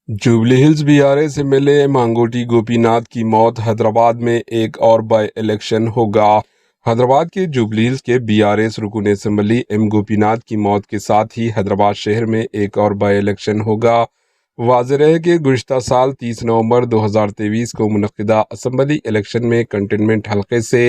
Jubilee Hills BRS MLA Maganti Gopinath की मौत। हैदराबाद में एक और बाई इलेक्शन होगा। हैदराबाद के जुबली हिल्स के बीआरएस रुकन असेंबली एम गोपीनाथ की मौत के साथ ही हैदराबाद शहर में एक और बाई इलेक्शन होगा। वाज़ेह रहे कि गुज़िश्ता साल 30 नवंबर 2023 को मुनक़िदा असेंबली इलेक्शन में कंटेनमेंट हल्के से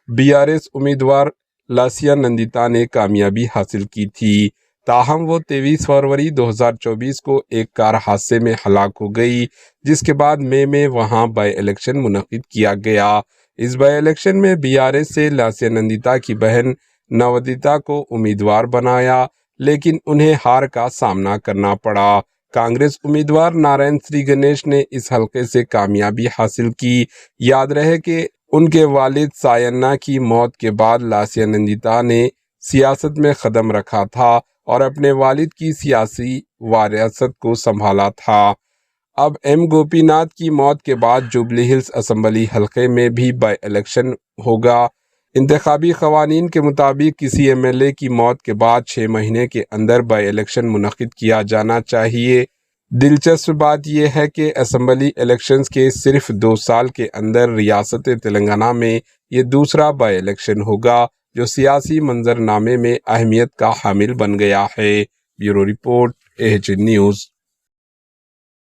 बीआरएस उम्मीदवार लासिया नंदिता ने कामयाबी हासिल की थी। ताहम वो 23 फरवरी 2024 को एक कार हादसे में हलाक हो गई, जिसके बाद मई में वहां बाई इलेक्शन मुनक़िद किया गया। इस बाई इलेक्शन में बीआरएस से लासिया नंदिता की बहन नवदिता को उम्मीदवार बनाया, लेकिन उन्हें हार का सामना करना पड़ा। कांग्रेस उम्मीदवार नारायण श्री गणेश ने इस हल्के से कामयाबी हासिल की। याद रहे कि उनके वालिद सायन्ना की मौत के बाद लासिया नंदिता ने सियासत में कदम रखा था और अपने वालिद की सियासी वारासत को संभाला था। अब एम गोपीनाथ की मौत के बाद जुबली हिल्स असेंबली हल्के में भी बाई इलेक्शन होगा। इंतखाबी कवानीन के मुताबिक किसी एमएलए की मौत के बाद 6 महीने के अंदर बाई इलेक्शन मुनक़िद किया जाना चाहिए। दिलचस्प बात यह है कि असेंबली इलेक्शंस के सिर्फ 2 साल के अंदर रियासत तेलंगाना में ये दूसरा बाई इलेक्शन होगा, जो सियासी मंजरनामे में अहमियत का हामिल बन गया है। Bureau report, AHN news.